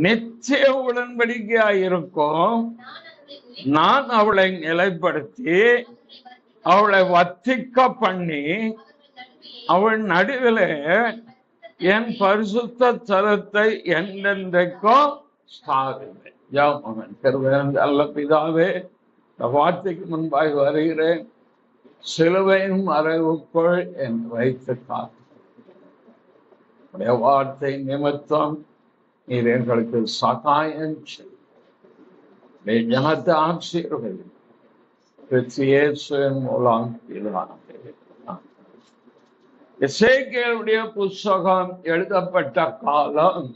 நிச்சய உடன்படிக்கையாயிருக்கும். நான் அவளை நிலைப்படுத்தி அவளை வத்திக்க பண்ணி அவள் நடுவில் என் பரிசுத்த ஸ்தலத்தை என்றென்றைக்கும் ஸ்தாபிப்பேன். அல்ல பிதாவே, இந்த வார்த்தைக்கு முன்பாய் வருகிறேன். சிலுவையின் மறைவுக்குள் என் வைத்து காத்து வார்த்தை நிமித்தம் நீர் எங்களுக்கு சகாயம் செய்ய ஜனத்தை ஆசீர்வதி கிறிஸ்து மூலம் எசேக்கியேலுடைய புஸ்தகம் எழுதப்பட்ட காலம்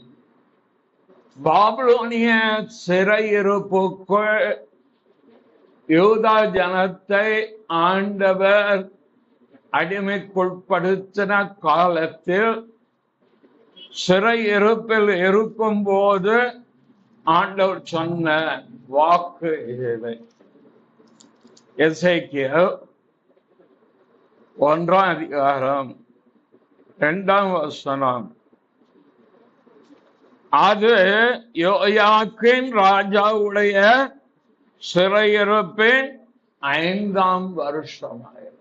பாபிலோனிய சிறையிருப்புக்குள் யூதா ஜனத்தை ஆண்டவர் அடிமைக்குட்படுத்தின காலத்தில் சிறையிருப்பில் இருக்கும் போது ஆண்டவர் சொன்ன வாக்கு இது. எசேக்கியேல் 1ஆம் அதிகாரம் 2ஆம் வசனம். அது யோயாக்கீன் ராஜாவுடைய சிறையிருப்பின் 5ஆம் வருஷமாய்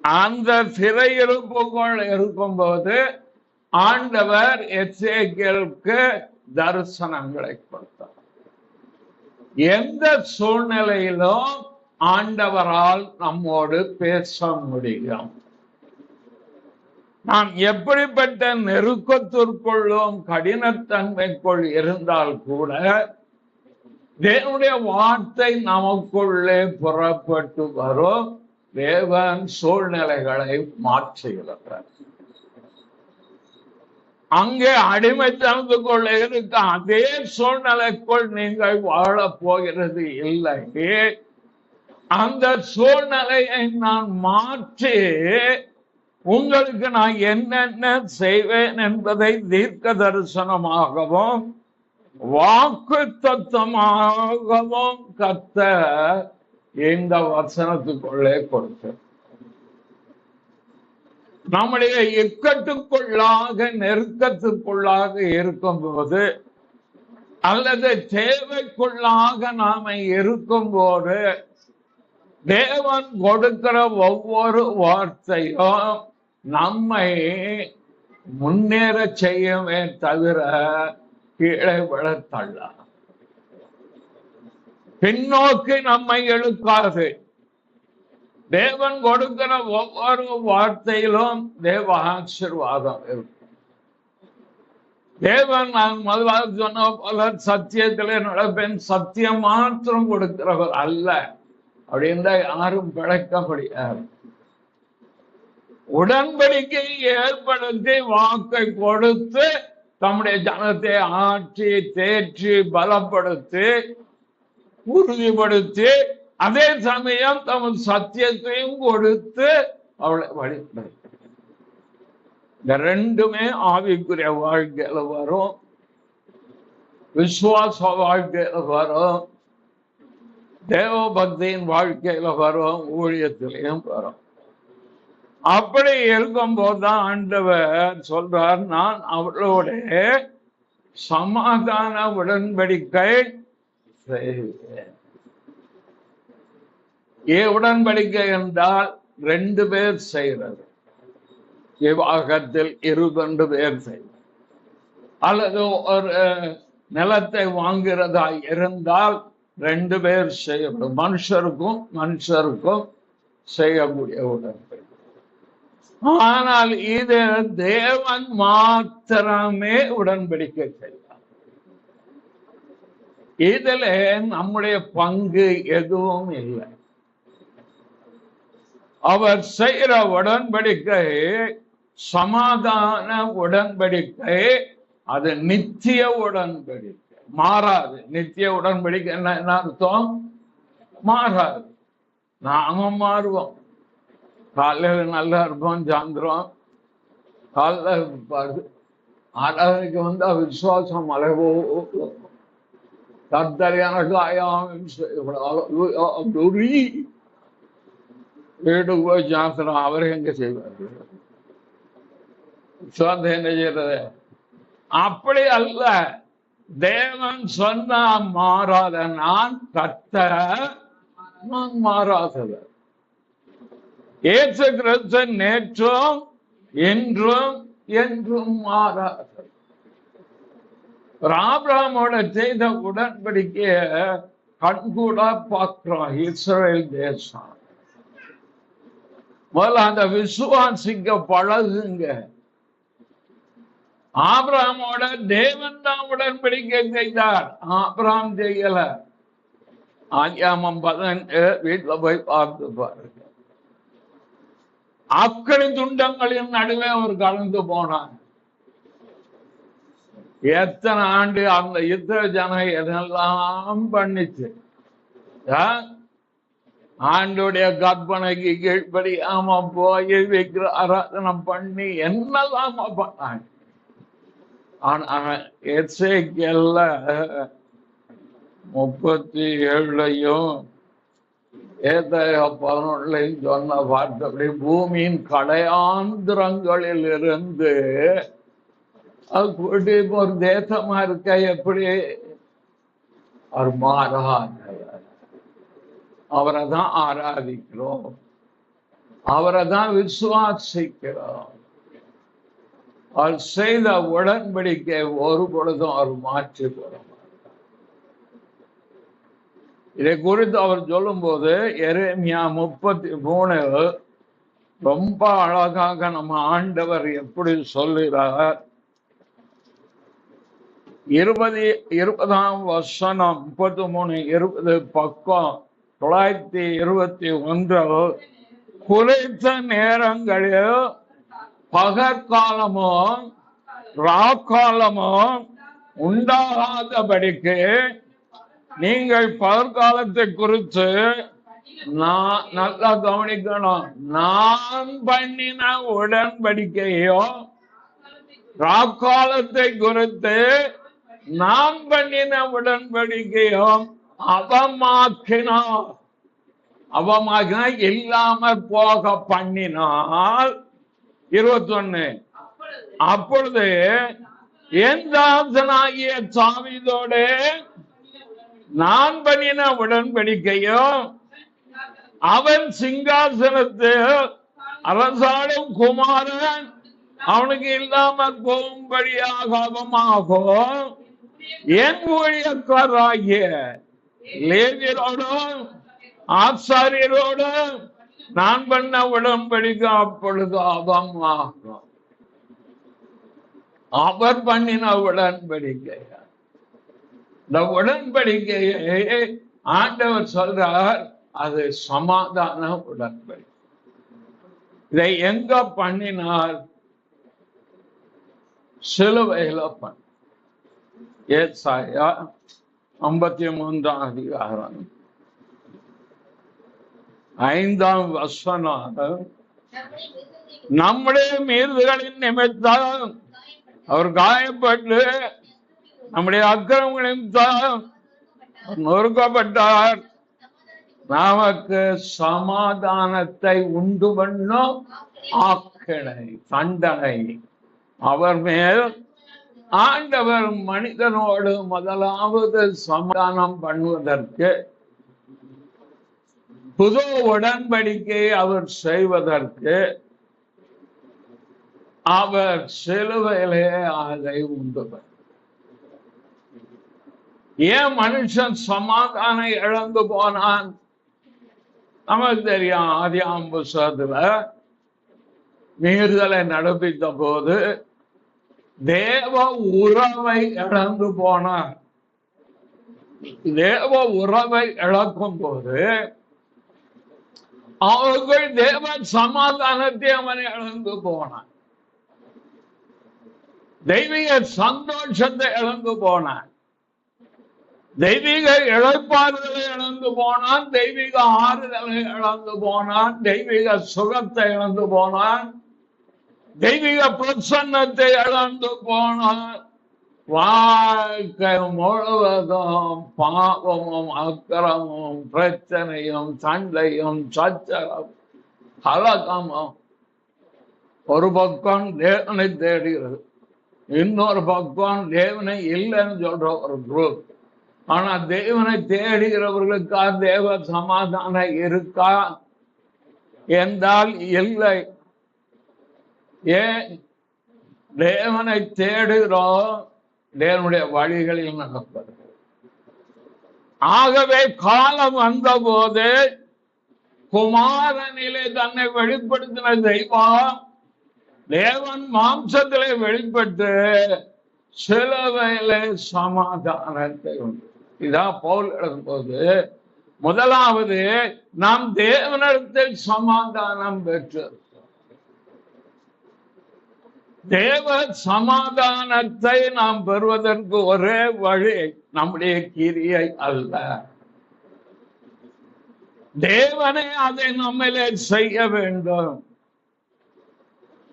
அந்த சிறையிருப்புக்குள் இருக்கும்போது ஆண்டவர் எசேக்கியேலுக்கு தரிசனங்களை கொடுத்தார். எந்த சூழ்நிலையிலும் ஆண்டவரால் நம்மோடு பேச முடியும். நாம் எப்படிப்பட்ட நெருக்கத்திற்குள்ளும் கடினத்தன்மைக்குள் இருந்தால் கூட தேவனுடைய வார்த்தை நமக்குள்ளே புறப்பட்டு வரும். தேவன் சூழ்நிலைகளை மாற்றுகிறார். அங்கே அடிமைத்தனத்துக்குள்ள இருக்க அதே சூழ்நிலைக்குள் நீங்கள் வாழ போகிறது இல்லை. அந்த சூழ்நிலையை நான் மாற்றி உங்களுக்கு நான் என்னென்ன செய்வேன் என்பதை தீர்க்க தரிசனமாகவும் வாக்கு தத்துவமாகவும் கர்த்தர் இந்த வசனத்துக்குள்ளே கொடுத்து நம்முடைய இக்கட்டுக்குள்ளாக நெருக்கத்துக்குள்ளாக இருக்கும் போது அல்லது தேவைக்குள்ளாக நாம இருக்கும் போது தேவன் கொடுக்கிற ஒவ்வொரு வார்த்தையும் நம்மை முன்னேற செய்யவே தவிர கீழே விழத்தள்ள பின்னோக்கி நம்மை எழுக்காது. தேவன் கொடுக்கிற ஒவ்வொரு வார்த்தையிலும் தேவ ஆசீர்வாதம் இருக்கும். தேவன் நான் முதலாவது சொன்ன போல சத்தியத்திலே நடப்பேன், சத்தியம் மாத்திரம் கொடுக்கிறவர் அல்ல அப்படின்னா யாரும் பிழைக்க முடியாது. உடன்படிக்கை ஏற்படுத்தி வாக்கை கொடுத்து தம்முடைய ஜனத்தை ஆற்றி தேற்றி பலப்படுத்தி உறுதிப்படுத்தி அதே சமயம் தமது சத்தியத்தையும் கொடுத்து அவளை வழிபடுத்த. இந்த ரெண்டுமே ஆவிக்குரிய வாழ்க்கையில வரும், விசுவாச வாழ்க்கையில வரும், தேவ பக்தியின் வாழ்க்கையில வரும், ஊழியத்திலையும் வரும். அப்படி இருக்கும் போதுதான் ஆண்டவர் சொல்றார், நான் அவளோட சமாதான உடன்படிக்கை செய்வேன். உடன்படிக்கை என்றால் 2 பேர் செய்கிறது. விவாகத்தில் 2 பேர் செய்வது அல்லது ஒரு நிலத்தை வாங்குறதா இருந்தால் 2 பேர் செய்யப்படும். மனுஷருக்கும் செய்யக்கூடிய உடன்படிக்கை. ஆனால் இது தேவன் மாத்திரமே உடன்படிக்கை செய்வார். இதுல நம்முடைய பங்கு எதுவும் இல்லை. அவர் செய்கிற உடன்படிக்கை சமாதான உடன்படிக்கை, அது நித்திய உடன்படிக்கை, மாறாது. நித்திய உடன்படிக்கை என்ன அர்த்தம்? மாறாது. நாம மாறுவோம். காலையில நல்லா இருப்போம், சாயந்தரம் காலைல ஆராதனைக்கு வந்தா விசுவாசம் அலைவோ கர்த்தர் வீட்டுக்கு போய் சாயந்தரம் அவரை எங்க செய்வாரு? விசுவாசம் என்ன செய்யறது? அப்படி அல்ல. தேவன் சொன்னா மாறாத நான் கர்த்தர், நான் மாறாதவர். இயேசு கிறிஸ்து நேற்றும் என்றும் என்றும் மாறாதவர். ஆபிரகாமோட செய்த உடன்படிக்கைய கண்கூட பார்க்கிறோம். இஸ்ரவேல் தேசம் முதல்ல அந்த விசுவாசிக்க பழகுங்க. ஆபிரகாமோட தேவன் தான் உடன்படிக்கை செய்தார், ஆபிரகாம் செய்யல. ஆதியாகமம் 18 வீட்டுல போய் பார்த்து பாருங்க. அக்கறை துண்டங்களின் நடுவே அவர் கலந்து போனார். எத்தனை ஆண்டு அந்த யுத்த ஜனம் எதெல்லாம் பண்ணிச்சு. ஆண்டுடைய கற்பனைக்கு கீழ்படியாம போய் விக்கிர ஆராதனை பண்ணி என்னெல்லாம் பண்ணாங்க. ஆனா எசேக்கியேல்ல 37 ஏசாயா 11 சொன்ன பார்த்தபடி பூமியின் கடையாந்திரங்களில் இருந்து அது ஒரு தேசமா இருக்க எப்படி அவர் மாறாதவர். அவரை தான் ஆராதிக்கிறோம், அவரை தான் விசுவாசிக்கிறோம். அவர் செய்த உடன்படிக்கை ஒரு பொழுதும் அவர் மாற்றி போற. இதை குறித்து அவர் சொல்லும் போது எரேமியா 33 ரொம்ப அழகாக நம்ம ஆண்டவர் எப்படி சொல்லுகிறார். 20ஆம் வசனம் 33 20 பக்கம் 921 குறித்த நேரங்களில் பகற்காலமோ ராக்காலமோ உண்டாகாதபடிக்கு நீங்கள் பகற்காலத்தை குறித்து நான் நல்லா கவனிக்கணும். நான் பண்ணின உடன்படிக்கையோ ராக்காலத்தை குறித்து நான் பண்ணின உடன்படிக்கையோ அவமாக்கினார். அவமாக்கினா இல்லாம போக பண்ணினால் 21 அப்பொழுது என் தாசனாகிய தாவீதோடு நான் பண்ணின உடன்படிக்கையோ அவன் சிங்காசனத்தில் அரசாளும் குமாரன் அவனுக்கு இல்லாமல் போகும்படியாக அவமாகும். என் ஊழியக்காரராகிய லேவியரோடும் ஆசாரியரோடும் நான் பண்ண உடன்படிக்கை அப்பொழுது அவமாகும். அவர் பண்ணின உடன்படிக்கை, இந்த உடன்படிக்கையை ஆண்டவர் சொல்றார் அது சமாதான உடன்படிக்கை. இதை எங்க பண்ணினார்? சிலுவையில பண்ண. ஏசாயா 53ஆம் அதிகாரம் 5ஆம் வசனம் நம்முடைய மீறுதலின் நிமித்தம் அவர் காயப்பட்டு நம்முடைய அக்கிரமங்களின் நொறுக்கப்பட்டார், நமக்கு சமாதானத்தை உண்டு பண்ணும் ஆக்கினை தண்டனை அவர் மேல். ஆண்டவர் மனிதனோடு முதலாவது சமாதானம் பண்ணுவதற்கு புது உடன்படிக்கை அவர் செய்வதற்கு அவர் சிலுவையிலே அதை உண்டு. ஏன் மனுஷன் சமாதானம் இழந்து போனான்? நமக்கு தெரியும். ஆதியாகம புத்தகத்துல மீறுதலை நடப்பித்த போது தேவ உறவை இழந்து போனார். தேவ உறவை இழக்கும் போது அவர்கள் தேவ சமாதானத்தை அவனை இழந்து போனான். தெய்வீக சந்தோஷத்தை இழந்து போனான். தெய்வீக இழைப்பாறுதலை இழந்து போனான். தெய்வீக ஆறுதலை இழந்து போனான். தெய்வீக சுகத்தை இழந்து போனான். தெய்வீக பிரசன்னத்தை இழந்து போனான். வாழ்க்கை முழுவதும் பாவமும் அக்கிரமும் பிரச்சனையும் சண்டையும் சச்சரவும் கலக்கமும் ஒரு பக்கம் தேவனை தேடுகிறது, இன்னொரு பக்கம் தேவனை இல்லைன்னு சொல்ற ஒரு குரூப். ஆனா தேவனை தேடுகிறவர்களுக்கா தேவ சமாதானம் இருக்கா என்றால் இல்லை. ஏன் தேவனை தேடுகிறோம்? தேவனுடைய வழிகளில் நடப்பது. ஆகவே காலம் வந்த போது குமாரனிலே தன்னை வெளிப்படுத்தின தெய்வம் தேவன் மாம்சத்திலே வெளிப்பட்டு சிலுவையிலே சமாதானத்தை உண்டு. இதான் பவுல் எழுதும்போது, முதலாவது நாம் தேவனிடத்தில் சமாதானம் பெற்று, தேவ சமாதானத்தை நாம் பெறுவதற்கு ஒரே வழி நம்முடைய கிரியை அல்ல, தேவனே அதை நம்மளே செய்ய வேண்டும்.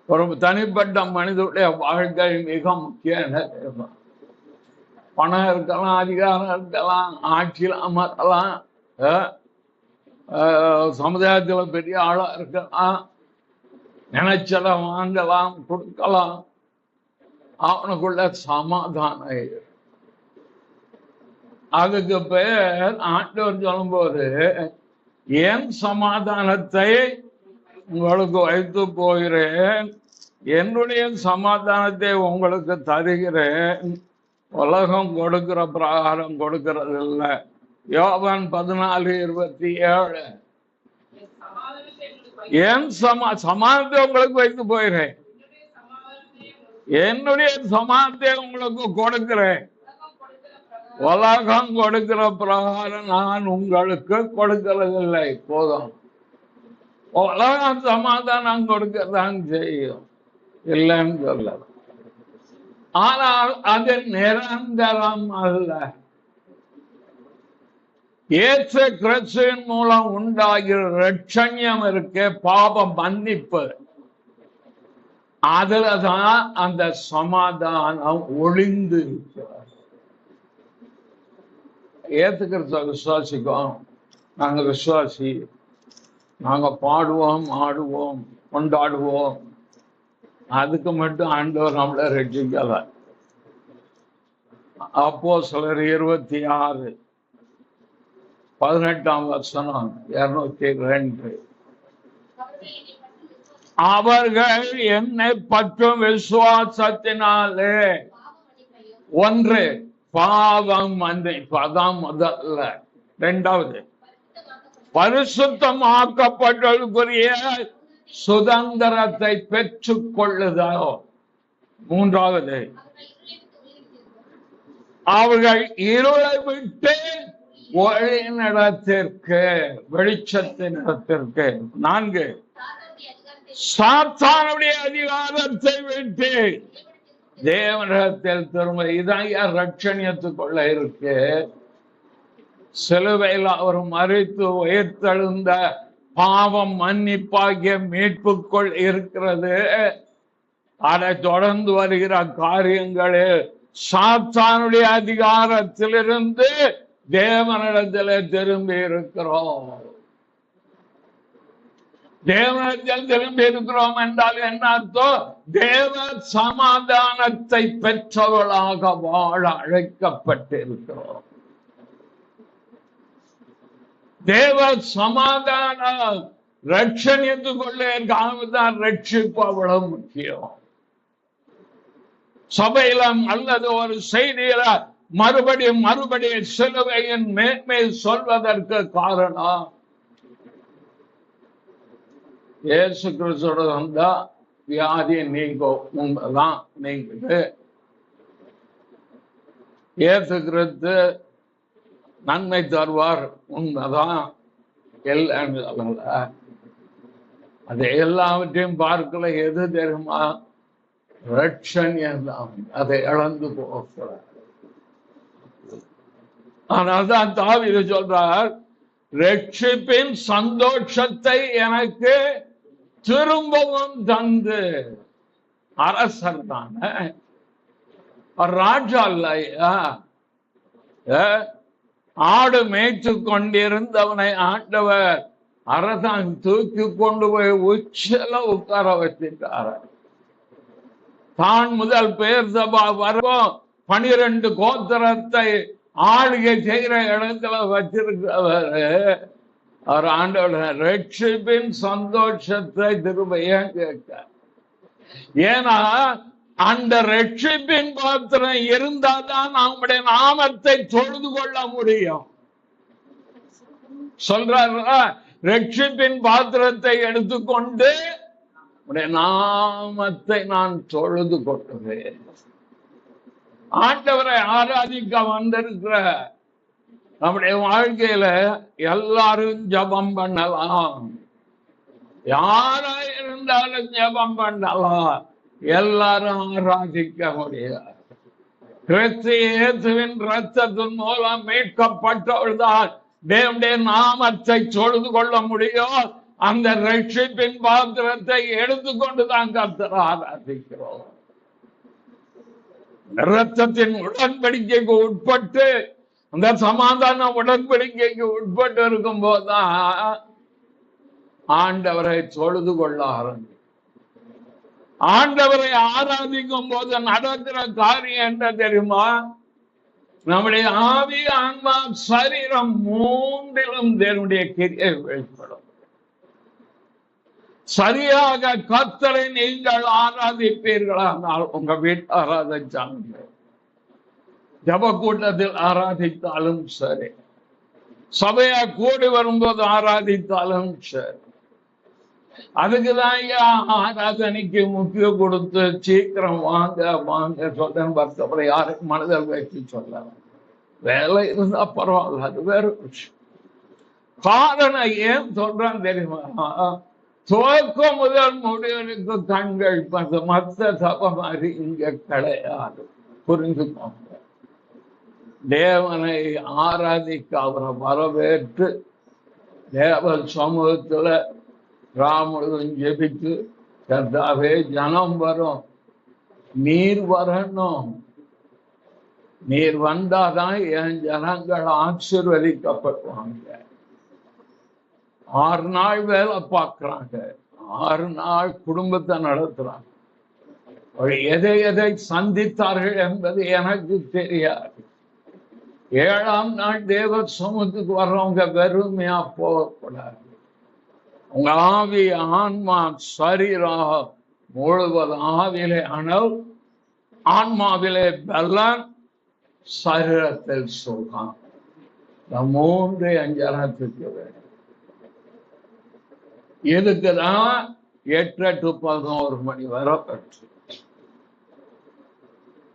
ஒரு தனிப்பட்ட மனிதனுடைய வாழ்க்கை மிக முக்கியம். பணம் இருக்கலாம், அதிகாரம் இருக்கலாம், ஆட்சியில் அமரலாம், சமுதாயத்தில் பெரிய ஆளா இருக்கலாம், நினைச்சத வாங்கலாம், கொடுக்கலாம், அவனுக்குள்ள சமாதானம். அதுக்கு பேர் ஆண்டவர் சொல்லும்போது, என் சமாதானத்தை உங்களுக்கு வைத்து போகிறேன், என்னுடைய சமாதானத்தை உங்களுக்கு தருகிறேன், உலகம் கொடுக்கிற பிரகாரம் கொடுக்கிறது இல்லை. யோவான் 14:27, என் சமாதானத்தை உங்களுக்கு வைத்து போகிறேன், என்னுடைய சமாதானத்தை உங்களுக்கு கொடுக்கிறேன், உலகம் கொடுக்கிற பிரகாரம் நான் உங்களுக்கு கொடுக்கிறதில்லை. போதும், உலகம் சமாதானம் கொடுக்கத்தான் செய்யும், இல்லைன்னு சொல்ல. ஆனால் அது நிரந்தரம் அல்ல. இயேசு கிறிஸ்துவின் மூலம் உண்டாகிற ரட்சண்யம் இருக்க, பாபம் மன்னிப்பு, அதுலதான் அந்த சமாதானம் ஒளிந்து இருக்கிறார். ஏசு கிறிஸ்துவ விசுவாசிக்கும், நாங்க விசுவாசி, நாங்க பாடுவோம், ஆடுவோம், கொண்டாடுவோம், அதுக்கு மட்டும் ஆண்டவர் நம்மள ரட்சிக்கல. அப்போஸ்தலர் 26:18 202, அவர்கள் என்னை பற்றும் விசுவாசத்தினாலே ஒன்று பாவம் மன்னிப்பு, அதான் முதல்ல. இரண்டாவது பரிசுத்தமாக்கப்பட்டவர்களுக்குரிய சுதந்திரத்தை பெற்றுக் கொள்ளுதல். மூன்றாவது அவர்கள் இருளை விட்டு ஒளியினிடத்திற்கு, வெளிச்சத்தினிடத்திற்கு. 4 சாத்தானுடைய அதிகாரத்தை விட்டு தேவனிடத்தில் திரும்ப. இதான் ரட்சணியத்துக்குள்ள இருக்கு. சிலுவையில் அவர் மரித்து உயிர்த்தெழுந்த பாவம் மன்னிப்பாகிய மீட்புக்குள் இருக்கிறது. அதை தொடர்ந்து வருகிற காரியங்களில் சாத்தானுடைய அதிகாரத்திலிருந்து தேவனிடத்தில் திரும்பி இருக்கிறோம். தேவனிடத்தில் திரும்பி இருக்கிறோம் என்றால் என்ன அர்த்தம்? தேவ சமாதானத்தை பெற்றவர்களாக வாழ அழைக்கப்பட்டிருக்கிறோம். தேவ சமாதானம் ரட்சணியத்துக்குள்ளே தான் ரட்சிப்பு அவ்வளவு முக்கியம். சபையிலும் அல்லது ஒரு செய்தியில மறுபடியும் சிலுவையின் மேன்மை சொல்வதற்கு காரணம், இயேசு கிறிஸ்துவோட வந்தா வியாதியை நீங்கும், உண்மைதான் நீங்குது. இயேசு கிறிஸ்து நன்மை தருவார், உண்மைதான். இல்லைன்னு சொல்லல. அது எல்லாவற்றையும் பார்க்கல. எது தெரியுமா? ரட்சணியம் தான். அதை இழந்து போகிறார். ஆனால்தான் தாவீது சொல்றார், ரட்சிப்பின் சந்தோஷத்தை எனக்கு திரும்பவும் தந்து. அரசர் தானே, ராஜா இல்லையா? ஆடு மேய்த்து கொண்டிருந்தவனை ஆண்டவர் அரசாங்கம் தூக்கி கொண்டு போய் உச்சல உட்கார வச்சுட்டாரு. தான் முதல் பேர் சபா வரும் 12 கோத்திரத்தை ஆளுகை செய்கிற இடத்துல வச்சிருக்கிறவரு அவர் ஆண்டோட ரட்சிப்பின் சந்தோஷத்தை திரும்பிய கேட்க. ஏன்னா அந்த ரட்சிப்பின் பாத்திரம் இருந்தால்தான் நம்முடைய நாமத்தை தொழுது கொள்ள முடியும். சொல்றாரு, ரட்சிப்பின் பாத்திரத்தை எடுத்துக்கொண்டு உடைய நாமத்தை நான் தொழுது கொள்கிறேன். ஆண்டவரை ஆராதிக்க வந்திருக்கிற நம்முடைய வாழ்க்கையில எல்லாரும் ஜபம் பண்ணலாம், யாரா இருந்தாலும் ஜபம் பண்ணலாம், எல்லாரும் ஆராதிக்க முடியாது. கிறிஸ்து இயேசுவின் ரத்தத்தின் மூலம் மீட்கப்பட்டவள்தான் தேவனுடைய நாமத்தை தொழுது கொள்ள முடியும். அந்த ரட்சிப்பின் பாத்திரத்தை எடுத்துக்கொண்டுதான் கர்த்தரை ஆராதிக்கிறோம். ரத்தத்தின் உடன்படிக்கைக்கு உட்பட்டு, அந்த சமாதான உடன்படிக்கைக்கு உட்பட்டு இருக்கும் போதுதான் ஆண்டவரை தொழுது கொள்ள ஆரம்பிக்கும். ஆண்டவரை ஆராதிக்கும் போது நடக்கிற காரியம் என்ன தெரியுமா? நம்முடைய ஆவி, ஆன்மா, சரீரம் மூன்றிலும் தேவனுடைய கிரியை வெளிப்படும். சரியாக கர்த்தரை நீங்கள் ஆராதிப்பீர்களானால், உங்க வீட்டு ஆராதிச்சாங்க, ஜப கூட்டத்தில் ஆராதித்தாலும் சரி, சபையா கூடி வரும்போது ஆராதித்தாலும் சரி, அதுக்குதான் ஆராதனைக்கு முக்கியம் கொடுத்து சீக்கிரம் வாங்க வாங்க சொல்றேன். பக்தப்பட யாருக்கு மனதில் வைத்து சொல்ல, வேலை இருந்தா பரவாயில்ல, அது வேற விஷயம். காரணம் ஏன் சொல்றான் தெரியுமா? துவக்கம் முதல் முடிவனுக்கு கண்கள் மற்ற சபை மாதிரி இங்க கிடையாது. புரிஞ்சுக்கோங்க. தேவனை ஆராதிக்க அவரை வரவேற்று தேவ சமூகத்துல ராமுழுதும் ஜெபித்து, கர்த்தாவே ஜனம் வரும், நீர் வரணும், நீர் வந்தாதான் என் ஜனங்கள் ஆசீர்வதிக்கப்படுவாங்க. 6 நாள் வேலை பார்க்கறாங்க, 6 நாள் குடும்பத்தை நடத்துறாங்க. எதை எதை சந்தித்தார்கள் என்பது எனக்கு தெரியாது. 7ஆம் நாள் தேவ சமூகத்துக்கு வர்றவங்க வெறுமையா போகக்கூடாது. உங்க ஆவி, ஆன்மா, சரீரம் முழுவதும், ஆவிலே அனல், ஆன்மாவிலே பலன், சரீரத்தில் சுகம். 3 அஞ்சனத்துக்கு வேண்டும். இதுக்குதான் 8 to 11 மணி வரை பெற்று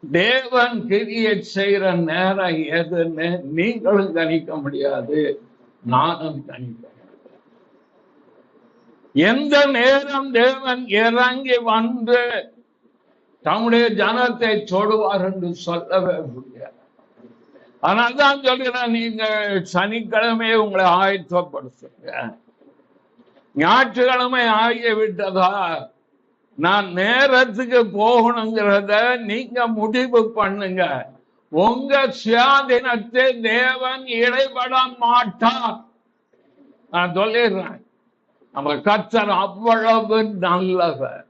தேவன் கிரியை செய்யற நேரம் எதுன்னு நீங்களும் கணிக்க முடியாது, நானும் கணிக்க. எந்த நேரம் தேவன் இறங்கி வந்து தம்முடைய ஜனத்தை தொடுவார் என்று சொல்லவே முடியாது. அதனால்தான் சொல்கிறேன், நீங்க சனிக்கிழமையை உங்களை ஆயத்தப்படுத்துங்க. ஞாயிற்றுக்கிழமை ஆகிவிட்டதா, நான் நேரத்துக்கு போகணுங்கிறத நீங்க முடிவு பண்ணுங்க. உங்க சுயாதீனத்தை தேவன் இடைபட மாட்டார். நான் சொல்லிடுறேன், நம்ம கர்த்தர் அவ்வளவு நல்லவர்.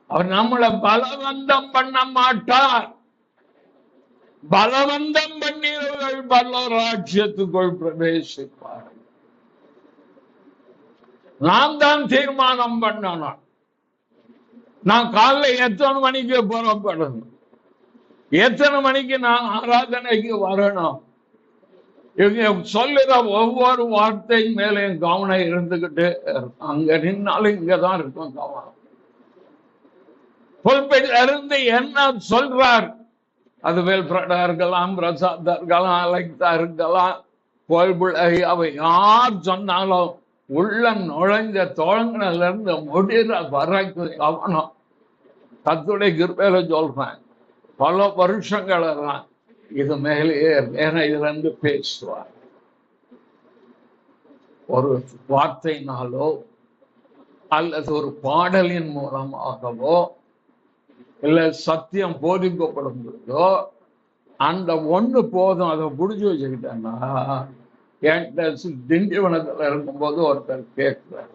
அவர் நம்மளை பலவந்தம் பண்ண மாட்டார். பலவந்தம் பண்ணியவர்கள் பல்லராட்சியத்துக்குள் பிரவேசிப்பார். நான் தான் தீர்மானம் பண்ணணும். நான் காலைல எத்தனை மணிக்கு புறப்படணும், எத்தனை மணிக்கு நான் ஆராதனைக்கு வரணும். இவங்க சொல்லுற ஒவ்வொரு வார்த்தை மேலே கவனம் இருந்துகிட்டு, அங்க நின்னாலும் இங்கதான் இருக்கும் கவனம். புல்பெட்டில இருந்து என்ன சொல்றார், அது வேல்பிரடா இருக்கலாம், பிரசாதா இருக்கலாம், அலெக்தா இருக்கலாம், கோல்புள்ளை, அவை யார் சொன்னாலும் உள்ள நுழைந்த தொடங்கினதுல இருந்து முடிகிற வரைக்கும் கவனம். கர்த்தருடைய கிருபையில சொல்றேன், பல வருஷங்களெல்லாம் இது மேலேயே வேற இதுல இருந்து பேசுவார். ஒரு வார்த்தையினாலோ அல்லது ஒரு பாடலின் மூலமாகவோ இல்ல சத்தியம் போதிக்கப்படும் பொழுதோ அந்த ஒண்ணு போதும். அதை புடிச்சு வச்சுக்கிட்டேன்னா என்கிட்ட திண்டிவனத்துல இருக்கும்போது ஒருத்தர் கேட்கிறார்,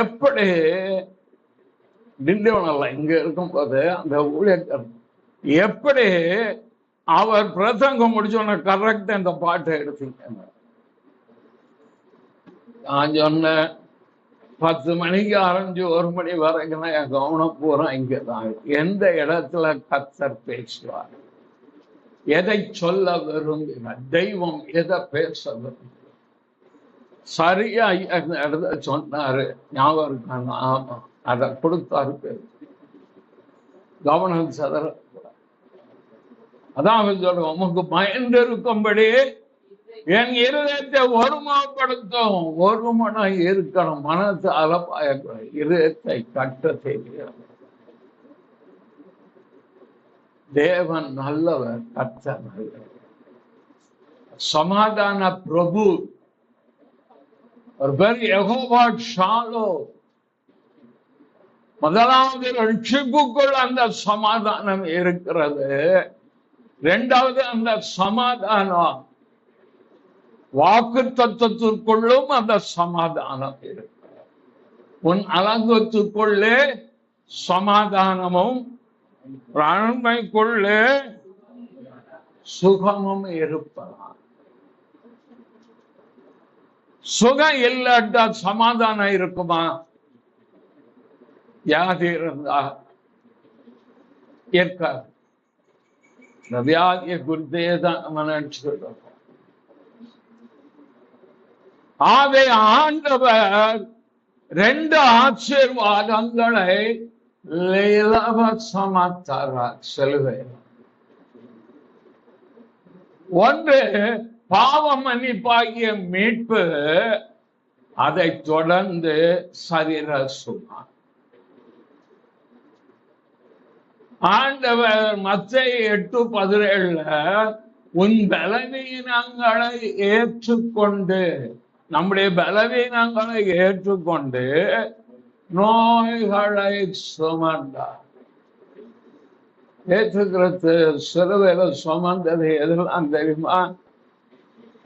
எப்படி திண்டிவனம்ல இங்க இருக்கும்போது அந்த ஊழியர் எப்படி அவர் பிரசங்கம் முடிச்சோன்ன கரெக்ட் அந்த பாட்டை எடுத்துக்கிட்டாங்க. நான் சொன்னேன் 10 மணிக்கு ஆரம்பிச்சு 1 மணி வரைக்கும் என் கவனம் பூரா இங்கதான். எந்த இடத்துல கர்த்தர் பேசுவார், எதை சொல்ல விரும்பினார், தெய்வம் எதை பேச விரும்புகிறார், சரியா இடத்த சொன்னாரு. ஞாபகம் இருக்காங்க? ஆமா, அதை கொடுத்தாரு பேர். கவனம் சதற. அதான் சொல்ற, உமக்கு பயந்து இருக்கும்படி என் இருதயத்தை ஒருமுகப்படுத்தும். ஒருமனம் இருக்கணும், மனசு அலப்பாயக்கூடாது, இருதயத்தை கட்ட தெரியும். தேவன் நல்லவர், கர்த்தர் நல்லவர். சமாதான பிரபு ஒரு பேர் யெகோவா ஷாலோம். முதலாவது ரட்சிப்புக்குள் அந்த சமாதானம் இருக்கிறது. இரண்டாவது அந்த சமாதானம் வாக்கு தத்துவத்திற்குள்ளும் அந்த சமாதானம் இருக்கிறது. உன் அலங்கத்துக்குள்ளே சமாதானமும் பிராண்மைக்குள்ளே சுகமும் இருப்பதா. சுகம் இல்லாட்டா சமாதானம் இருக்குமா? வியாதி இருந்தா இருக்காது. இந்த வியாதியை குறித்தே தான் நம்ம நினைச்சுக்கிறோம். ஆவே ஆண்டவர் 2 ஆசீர்வாதங்களை இலவசமாத்தார் சிலுவையில். ஒன்று பாவ மன்னிப்பாகிய மீட்பு, அதை தொடர்ந்து சரீர சுகம். ஆண்டவர் மத்தேயு 8:17 உன் பலவீனங்களை ஏற்றுக்கொண்டு, நம்முடைய பலவீனங்களை ஏற்றுக்கொண்டு நோய்களை சுமந்தார். ஏற்றுக்கிறது சிலுவையில சுமந்தது எதெல்லாம் தெரியுமா?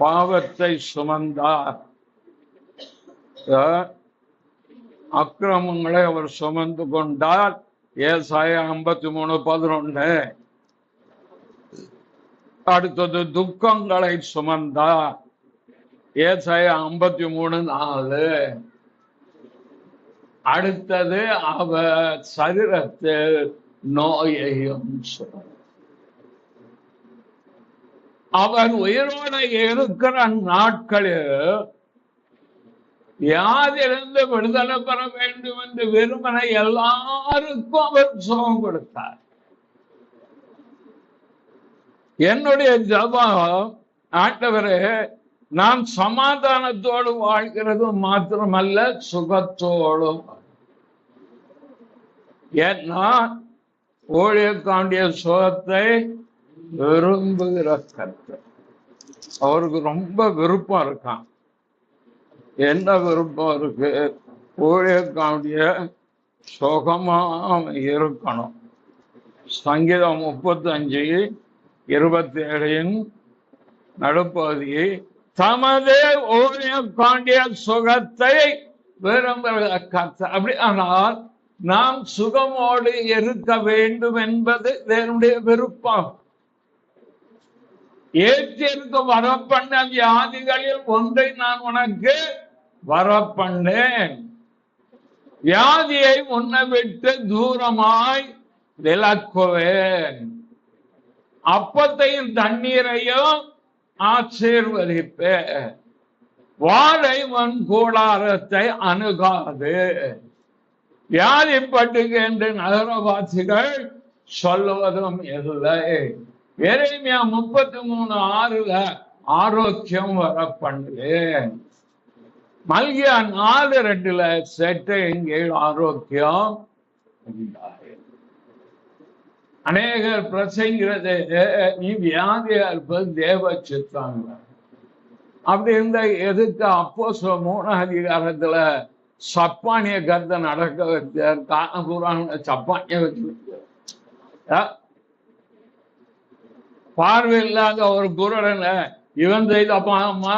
பாவத்தை சுமந்தார், அக்கிரமங்களை அவர் சுமந்து கொண்டார். ஏசாயா 53:11. அடுத்தது துக்கங்களை சுமந்தார். ஏசாயா 53:4. அடுத்தது அவர் சரீரத்தில் நோயையும் சுமந்தார். அவர் உயிரோட இருக்கிற நாட்களில் வியாதியிலிருந்து விடுதலை பெற வேண்டும் என்று விரும்பின எல்லாருக்கும் அவர் சுகம் கொடுத்தார். என்னுடைய ஜெபம், ஆண்டவரே, நான் சமாதானத்தோடு வாழ்கிறது மாத்திரமல்ல, சுகத்தோடும். ஏன்னா ஊழியக்காண்டிய சுகத்தை விரும்புகிற கர்த்தர். அவருக்கு ரொம்ப விருப்பம் இருக்கான். என்ன விருப்பம் இருக்கு? ஊழியக்காண்டிய சுகமா இருக்கணும். சங்கீதம் 35:27 நடுப்பகுதியை தமது ஊழியக்காண்டிய சுகத்தை விரும்புகிற கர்த்தர். அப்படி ஆனால் நாம் சுகமோடு இருக்க வேண்டும் என்பது என்னுடைய விருப்பம். ஏற்றிற்கு வரப்பண்ண வியாதிகளில் ஒன்றை நான் உனக்கு வரப்பண்ணேன். வியாதியை உன்னை விட்டு தூரமாய் விலக்குவேன். அப்பத்தையும் தண்ணீரையும் ஆசீர்வதிப்பேன். வாழை உன் கூடாரத்தை அணுகாது. வியாதிப்பட்டுகின்ற நகரவாசிகள் சொல்லுவதும் இல்லை. எரேமியா 33:6 ஆரோக்கியம் வர பண்ணுவேன். மல்கியா 4:2 செட்டையின் கீழ் ஆரோக்கியம் உண்டாய். அநேகர் பிரசங்கிறது, நீ வியாதியா இருப்பது தேவ சித்தாங்க. அப்படி இருந்த எதுக்கு அப்போஸ்தலர் 3ஆம் அதிகாரத்துல சப்பானிய கருத்தை நடக்க வச்சார்? காணபுரான் சப்பானிய வச்சு பார்வை இல்லாத ஒரு குருடனை இவன் செய்த பாவமா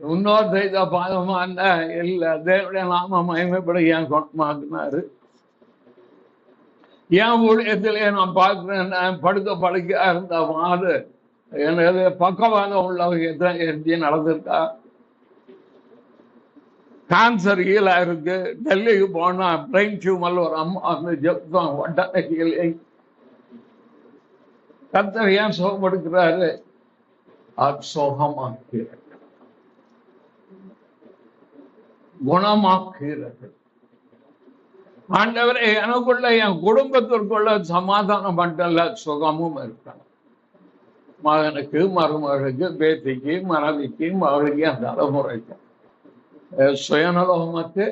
இன்னொரு செய்த பாவமா இல்ல, தேவனுடைய நாம மகிமைப்பட ஏன் சொந்தமாக்குனாரு. என் ஊழியத்திலே நான் பார்க்கிறேன், படுக்க படுக்கையா இருந்த மாது எனது பக்கவாதம் உள்ளவங்க எழுதி நடந்திருக்கா. கேன்சர் ஹீலா இருக்கு, டெல்லிக்கு போனா பிரெயின் டியூமர் ஒரு அம்மா வந்து ஜெப்தான் உடனே ஹீலை. கர்த்தர் ஏன் சுகப்படுத்துறாரு? சுகமாக்கிறார், குணமாக்கிறது. ஆண்டவரே எனக்குள்ள என் குடும்பத்திற்குள்ள சமாதானம் மட்டும் சுகமும் இருக்கணும். மகனுக்கு, மருமகளுக்கு, பேத்திக்கு, மனைவிக்கு, மகளுக்கு, அந்த தலைமுறைக்கு சுயநலமத்து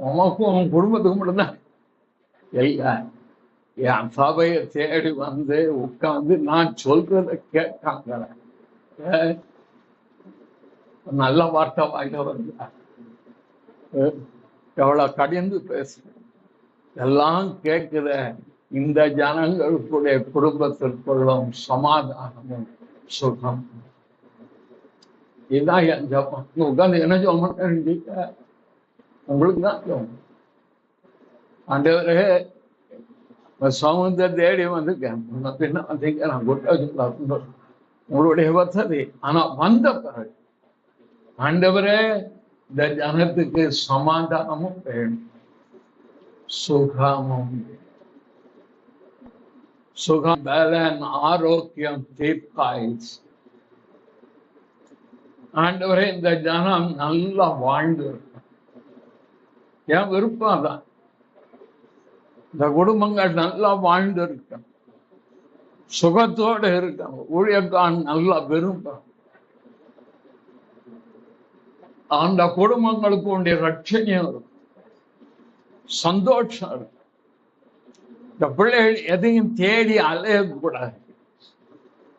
உனக்கும் உன் குடும்பத்துக்கு மட்டும்தான் இல்ல. என் சபையை தேடி வந்து உட்கார்ந்து நான் சொல்றத கேட்காங்க. நல்ல வார்த்தை வாயில வருது, எவ்வளவு கடிந்து பேச எல்லாம் கேட்கிற இந்த ஜனங்களுடைய குடும்பத்திற்குள்ளும் சமாதானமும் சுகம். இதுதான் என் ஜபம். உட்காந்து என்ன சொல்ல மாட்டேன், உங்களுக்கு தான் சொல்லும். ஆண்டவரே சமுத்திர தேடி வந்து பின்ன வந்தீங்க, நான் குட்டா சொல்ல உங்களுடைய வசதி. ஆனா வந்த பிறகு ஆண்டவரே இந்த ஜனத்துக்கு சமாதானமும் வேணும், சுகமும். சுகம், பலன், ஆரோக்கியம், தீர்க்காயுசு. ஆண்டவரே இந்த ஜனம் நல்லா வாழ்ந்து இருக்கும். என் விருப்பம் தான், இந்த குடும்பங்கள் நல்லா வாழ்ந்து இருக்கும், சுகத்தோடு இருக்கும், ஊழியக்கான் நல்லா விரும்பும். அந்த குடும்பங்களுக்கு உடைய ரட்சணியம் இருக்கும், சந்தோஷம் இருக்கும். இந்த பிள்ளைகள் எதையும் தேடி அலையக்கூடாது.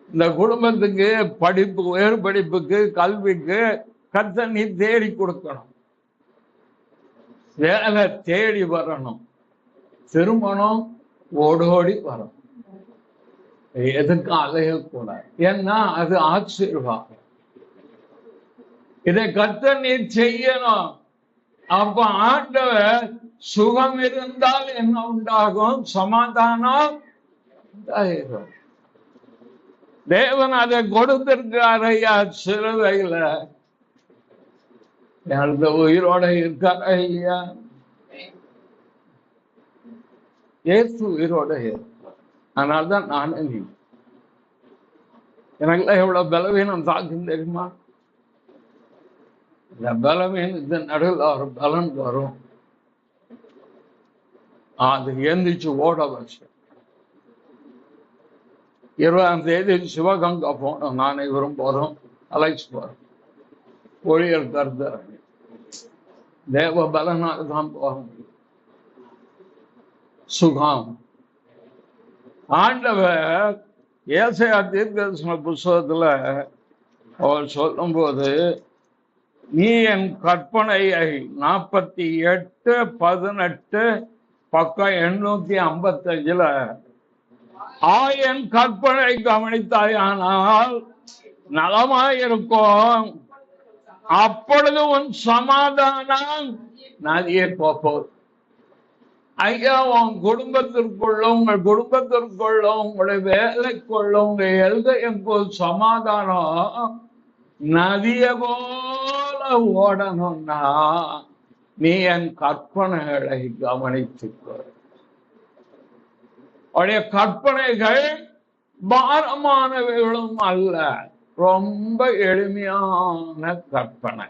இந்த குடும்பத்துக்கு படிப்பு, உயர் படிப்புக்கு, கல்விக்கு கர்த்தர் நீ தேடி கொடுக்கணும், வேலை தேடி வரணும், திருமணம் ஓடோடி வரணும். எதுக்கும் அலையக்கூடாது, ஏன்னா அது ஆசீர்வாதம். இதை கர்த்தர் நீ செய்யணும். அப்ப ஆண்டவர் சுகம் இருந்தால் என்ன உண்டாகும்? சமாதானம் உண்டாயிரும். தேவன் அதை கொடுத்திருக்கிறார் ஐயா. சிறுவையில எனது உயிரோட இருக்கார் ஐயா. ஏசு உயிரோட இருக்கார். அதனால்தான் நானே நீ எனக்குலாம் எவ்வளவு பலவீனம் தாக்கும் தெரியுமா? இந்த பலவீனத்தின் நடுவில் ஒரு பலன் வரும், அது எந்திரிச்சு ஓட வச்சு. 20ஆம் தேதி சிவகங்கா போனோம், நானே இவரும் போறோம், அலைச்சு போறோம். ஊழியர் கருத்தர் தேவ பலனாக தான் போக முடியும். சுகம். ஆண்டவர் ஏசாயா தீர்க்கதரிசன புஸ்தகத்துல அவர் சொல்லும் போது, நீ என் கற்பனையை 48:18 பக்கம் 855 என் கற்பனை கவனித்தாயானால் நலமாயிருக்கும், அப்பொழுது உன் சமாதானம் நதியே போப்போது. ஐயா, உன் குடும்பத்திற்குள்ள, உங்கள் குடும்பத்திற்குள்ள, உங்களுடைய வேலைக்குள்ள, உங்க எழுதைக்கு சமாதானம் நதிய போல ஓடணும்னா நீ என் கற்பனைகளை கவனித்துக்கோ. அவருடைய கற்பனைகள் பாரமானவைகளும் அல்ல, ரொம்ப எளிமையான கற்பனை.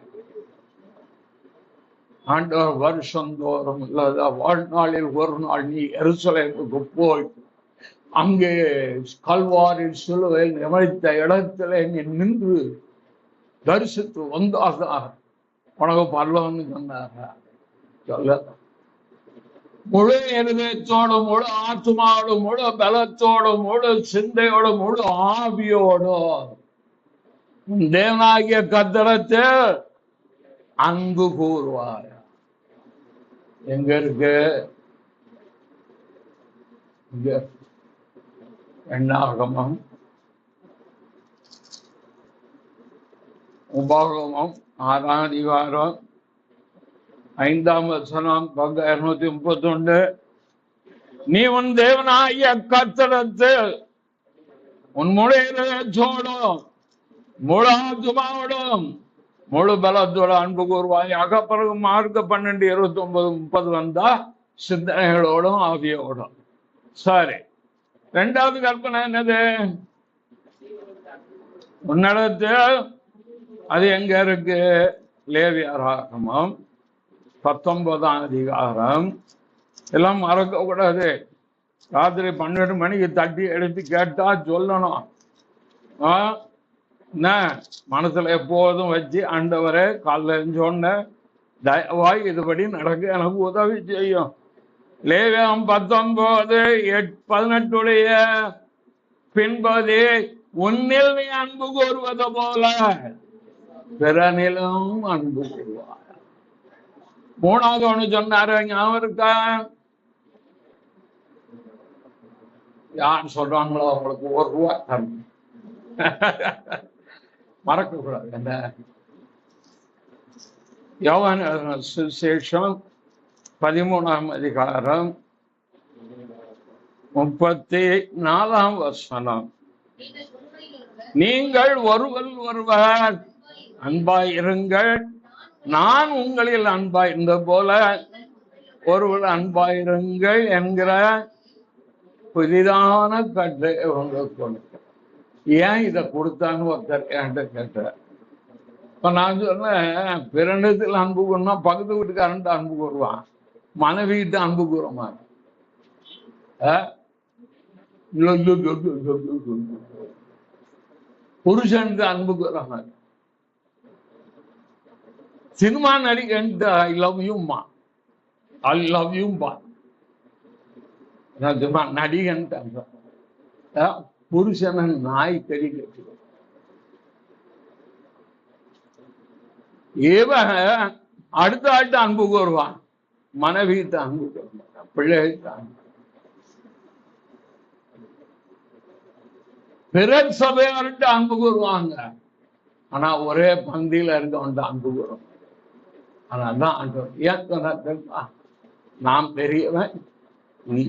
ஆண்டவர் வருஷந்தோறும் இல்லாத வாழ்நாளில் ஒரு நாள் நீ எருசலேமுக்கு போய் அங்கே கல்வாரின் சிலுவையில் நினைத்த இடத்துல நீ நின்று தரிசித்து வந்தாதான் உனக்கு பரலோகம்னு சொன்னாங்க. சொல்ல முழு இருதயத்தோடு, முழு ஆத்மாவோடு, முழு பலத்தோடு, முழு சிந்தையோடு, முழு ஆவியோடு தேவனாகிய கர்த்தரை அன்பு கூறுவார். எங்க இருக்கு? எண்ணாகமம் உபாகமம் 6ஆம் அதிகாரம் 5ஆம் வசனம் பக்கம் 231. நீ உன் தேவனாகிய கர்த்தரிடத்தில் உன் முழு இதயத்தோடும் முழு ஆத்துமாவோடும் முழு பலத்தோட அன்பு கூறுவாயாக. பிறகு மார்க் 12:29-30 வந்தா சிந்தனைகளோடும் ஆவியோடும். சரி, 2வது கற்பனை என்னது? உன்னிடத்தில் அது எங்க இருக்கு? லேவியராகமம் 19ஆம் அதிகாரம். எல்லாம் மறக்க கூடாது. ராத்திரி 12 மணிக்கு தட்டி எடுத்து கேட்டா சொல்லணும். என்ன மனசுல எப்போதும் வச்சு, ஆண்டவரே காலைல சொன்ன தயவாய் இதுபடி நடக்க எனக்கு உதவி செய்யும். லேவியம் 19:18 பின்பது உன்னில் நீ அன்பு கூறுவது போல பிறனிலும் அன்பு கூறுவார். 3வது ஒண்ணு சொன்னாரு, ஞாபகம் இருக்கா? யார் சொல்றாங்களோ அவங்களுக்கு ₹1 தரணும். மறக்க கூடாது. என்ன? யோவான் சுவிசேஷம் 13ஆம் அதிகாரம் 34ஆம் வசனம். நீங்கள் ஒருவர் அன்பாயிருங்கள், நான் உங்களில் அன்பாயிருந்த போல ஒருவர் அன்பாயிருங்கள் என்கிற புதிதான கட்டளை உங்களுக்கு கொடுக்க. ஏன் இதை கொடுத்தான்னு ஒருத்தர் என்கிட்ட கேட்டார். இப்ப நான் சொன்னேன், பிறனிடத்தில் அன்பு கூறினா பக்கத்து வீட்டுக்காரன்ட்டு அன்பு கூறுவான், மனைவிட்டு அன்பு கூறுமா? புருஷனுக்கு அன்பு கூறாம. சினிமா நடிகன்ட்டு ஐ லவ் யூமா, ஐ லவ் யூம்பா. நடிகன் புருஷனை நாய் கறி கட்டி. இவன் அடுத்த ஆட்டு அன்பு கூறுவான், மனைவிட்டு அன்பு கூறுவான், பிள்ளைகிட்ட அன்பு. பிற சபையார்கிட்ட அன்பு கூறுவாங்க, ஆனா ஒரே பந்தியில இருக்கவன்ட்டு அன்பு கூறுவாங்க. ஆனா தான் ஏன் சொன்னா, நான் பெரியவன், நீ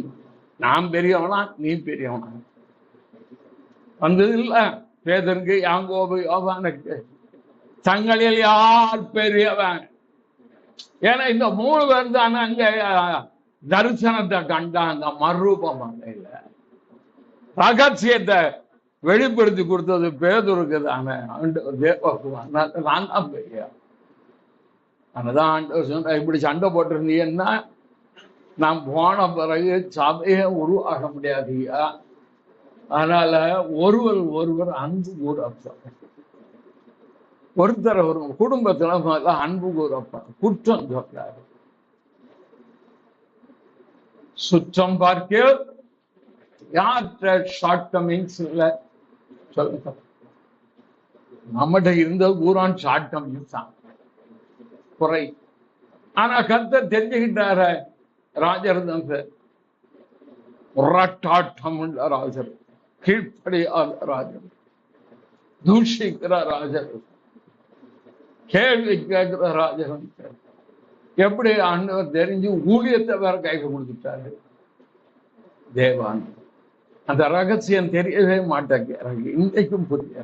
நான் பெரியவனா நீ பெரியவனா வந்தது இல்ல. பேதருக்கு, யாங்கோபு, யோவானுக்கு தங்களில் யார் பெரியவன்? ஏன்னா இந்த 3 பேர் தானே அங்க தரிசனத்தை கண்டாங்க, மறுரூபமாக இல்ல. ரகசியத்தை வெளிப்படுத்தி கொடுத்தது பேதுருக்கு தானே. நான் தான் பெரிய. அதுதான் இப்படி சண்டை போட்டிருந்தீங்கன்னா நான் போன பிறகு சபையை உருவாக முடியாதுயா. அதனால ஒருவர் அன்பு கூறப்ப, ஒருத்தர் ஒரு குடும்பத்துல அன்பு கூறப்ப குற்றம் சொல்றாரு. சுற்றம் பார்க்க யார்கிட்ட ஷார்ட் கமிங்ஸ் இல்ல சொல்லுங்க. நம்மகிட்ட இருந்த கூறான் ஷார்ட் கமிங்ஸ் தான் குறை. ஆனா கர்த்தர் தெரிஞ்சுக்கிட்டார ராஜர் தான் சார். உரட்டாட்டம் உள்ள ராஜர், கீழ்ப்படியாத ராஜர், தூஷிக்கிற ராஜர், கேள்வி கேட்கிற ராஜர். எப்படி ஆண்டவர் தெரிஞ்சு ஊழியத்தை வேற கைக்கு கொடுத்துட்டாரு தேவான். அந்த ரகசியம் தெரியவே மாட்டேங்கிறாங்க, இன்றைக்கும் புரிய.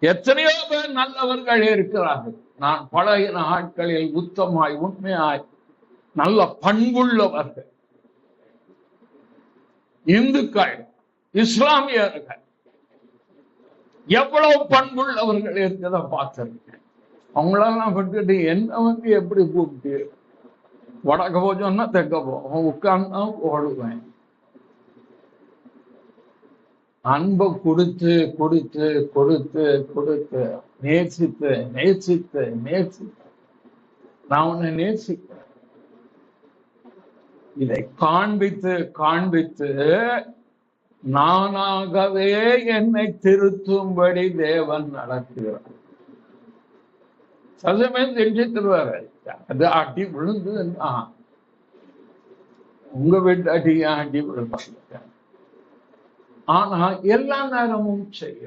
எத்தனையோ பேர் நல்லவர்கள் இருக்கிறார்கள். நான் பழகின ஆட்களில் உத்தமாய் உண்மையாய் நல்ல பண்புள்ளவர்கள், இந்துக்கள், இஸ்லாமியர்கள் எவ்வளவு பண்புள்ளவர்கள் இருக்கிறத பார்த்திருக்கேன். அவங்களெல்லாம் விட்டுட்டு என்ன எப்படி கூப்பிட்டு வடக்க போச்சோன்னா தெக்க போவோம், உட்கார்ந்தா ஓடுவேன். அன்பை கொடுத்து கொடுத்து கொடுத்து கொடுத்து நேசித்து நேசித்து நேசித்து நான் உன்னை நேசிக்கிறேன். இதை காண்பித்து காண்பித்து நானாகவே என்னை திருத்தும்படி தேவன் நடத்துகிறார். சதமே தெரிஞ்சுருவாரு. அது அடி விழுந்ததுன்னா உங்க வீட்டு அடியா அடி விழுந்தாங்க. ஆனா எல்லா நேரமும் செய்ய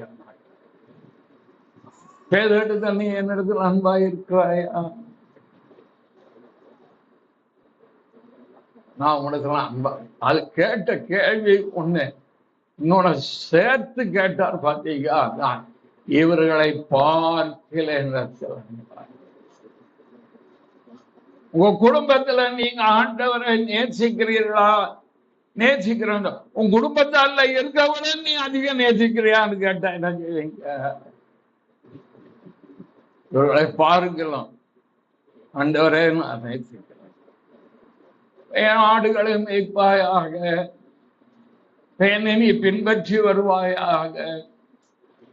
பேதெடுத்த நீ என்னிடத்தில் அன்பாய் இருக்கிறாயா? நான் உனக்கு அன்பா. அது கேட்ட கேள்வி ஒண்ணு, இன்னொன்னு சேர்த்து கேட்டார் பாத்தீங்க. இவர்களை பார்க்கிறேன். உங்க குடும்பத்துல நீங்க ஆண்டவரை நேசிக்கிறீர்களா? நேசிக்கிறேன். உன் குடும்பத்தால இருக்கவரை நீ அதிகம் நேசிக்கிறியான்னு கேட்டா என்ன செய்வீங்க? இவர்களை பாருங்களும், ஆண்டவரே நான் நேசிக்கிறேன், என் ஆடுகளை மேய்ப்பாயாக, நீ பின்பற்றி வருவாயாக,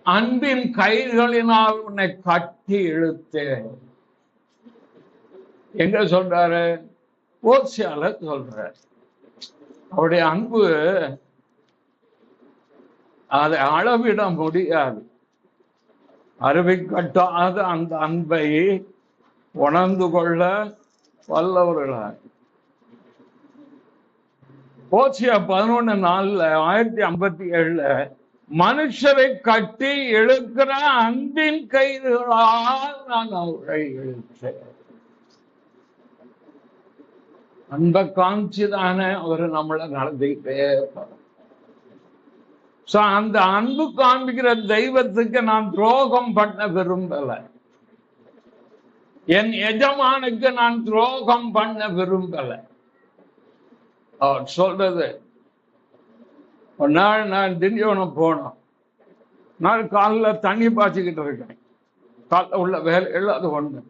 அன்பின் கயிறுகளினால் உன்னை கட்டி இழுத்தேன். எங்க சொல்றாரு? ஓசியால சொல்றாரு. அவருடைய அன்பு அதை அளவிட முடியாது. அருவி கட்டாத அந்த அன்பை உணர்ந்து கொள்ள வல்லவர்களார். ஓசியா 11:4 1057 மனுஷரை கட்டி இழுக்கிற அன்பின் கயிறுகளால் நான் அவரை இழுத்தேன். அன்பை காமிச்சுதானே அவரு நம்மளை நடந்துகிட்டே இருப்பார். அந்த அன்பு காண்பிக்கிற தெய்வத்துக்கு நான் துரோகம் பண்ண விரும்பல. என் எஜமானுக்கு நான் துரோகம் பண்ண விரும்பல. அவர் சொல்றது, ஒரு நாள் நான் திண்டிவனம் போனோம். நான் காலில் தண்ணி பாய்ச்சிக்கிட்டு இருக்கேன். காலில் உள்ள வேலை அது ஒண்ணு.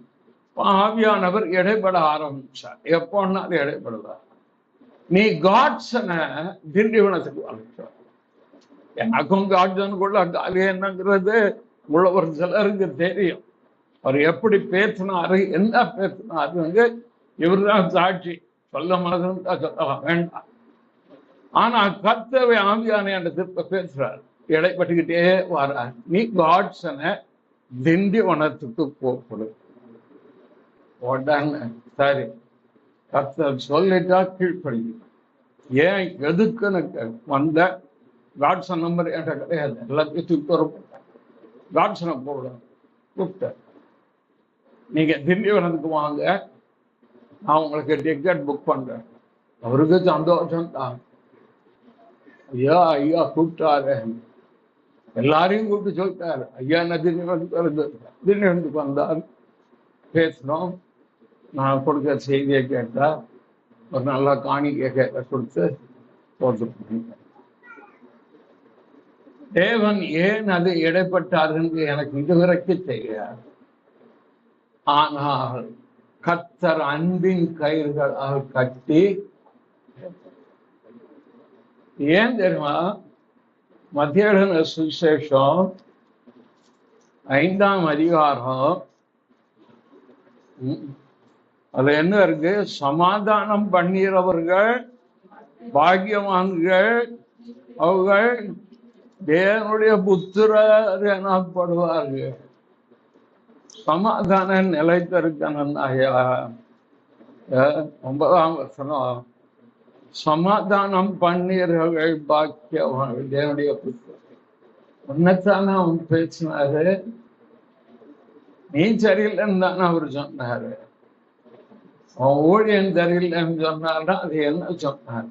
ஆவியானவர் இடைப்பட ஆரம்பிச்சார். எப்போன்னா அது இடைப்படுவார். நீ காட்சனை திண்டிவனத்துக்கு வளர்ச்சார். எனக்கும் காட்சனுக்குள்ள காலி என்னங்கிறது உள்ள ஒரு சிலருக்கு தெரியும். அவர் எப்படி பேசினாரு, என்ன பேசினாரு, இவர்தான் சாட்சி. சொல்ல மனதுன்னு சொல்லலாம், வேண்டாம். ஆனா கர்த்தரை ஆவியான என்ற திருப்ப பேசுறார், இடைப்பட்டுக்கிட்டே வர்றார். நீ காட்சனை திண்டிவனத்துக்கு போகப்படு. உடனே சரி, கர்த்தர் சொல்லிட்டா கீழ்ப்படி. ஏன் எதுக்குன்னு வந்த காட்சன் நம்பர் என்ற கிடையாது. எல்லாத்தையும் தூக்கி காட்சனை போட கூப்பிட்ட. நீங்க திண்டிவனத்துக்கு வாங்க, நான் உங்களுக்கு டிக்கெட் புக் பண்றேன். அவருக்கு சந்தோஷம் தான். ஐயா ஐயா கூப்பிட்டாரு, எல்லாரையும் கூப்பிட்டு சொல்லிட்டாரு. ஐயா என்ன திண்டிவனத்துக்கு வந்தார், பேசணும். நான் கொடுக்க செய்தியை கேட்டா ஒரு நல்லா காணிக்கை கேட்ட கொடுத்து போட்டு. தேவன் ஏன் அது இடைப்பட்டார் என்று எனக்கு இதுவரைக்கும் தெரியாது. ஆனால் கர்த்தர் அன்பின் கயிறுகளால் கட்டி, ஏன் தெரியுமா? மத்திய சுவிசேஷம் 5ஆம் அதிகாரம் அதுல என்ன இருக்கு? சமாதானம் பண்ணுகிறவர்கள் பாக்கியவான்கள், அவர்கள் தேவனுடைய புத்திரர் எனப்படுவார்கள். சமாதானம் நிலைத்திருக்கணும். 9ஆம் வசனம், சமாதானம் பண்ணீர்கள் பாக்கியவான்கள் தேவனுடைய புத்திரர். உன்னத்தான அவன் பேசினாரு, நீ சரியில்லைன்னு தானே அவர் சொன்னாரு. அவன் ஊழியன் சரியில்லைன்னு சொன்னார்னா அது என்ன சொன்னார்?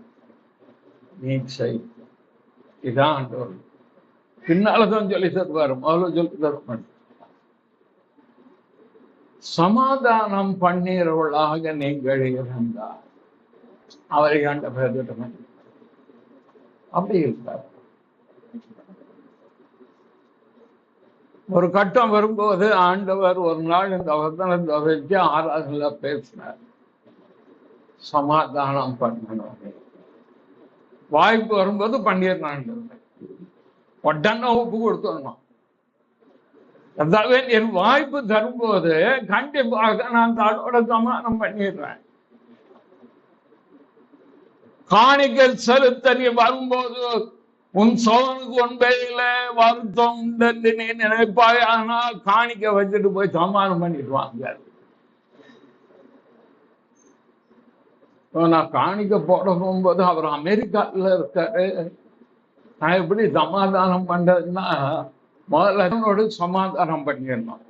நீ செய். இதான் ஆண்டவர். பின்னால்தான் சொல்லி தருவாரு, முதல்ல சொல்லி தருவார். சமாதானம் பண்ணீர்களாக நீங்கள் இருந்தார் அவரை கண்ட பேர்கிட்ட அப்படி இருக்கார். ஒரு கட்டம் வரும்போது ஆண்டவர் ஒரு நாள் இந்த வசனத்தை வச்சு ஆராதனையில பேசினார். சமாதானம் பண்ணணும். வாய்ப்பு வரும்போது பண்ணிடுறான். உடனே ஒப்பு கொடுத்துடணும். அதாவது என் வாய்ப்பு தரும்போது கண்டிப்பாக நான் தானோட சமாதானம் பண்ணிடுறேன். காணிக்கை செலுத்த நீ வரும்போது உன் சோனுக்கு ஒன்பதில வருத்தம் உண்டு நீ நினைப்பாய். ஆனால் காணிக்க வச்சுட்டு போய் சமாதானம் பண்ணிட்டு வாங்க. நான் காணிக்க போட போகும்போது அவர் அமெரிக்கால இருக்காரு. நான் எப்படி சமாதானம் பண்றதுன்னா முதல்ல சமாதானம் பண்ணிடணும்.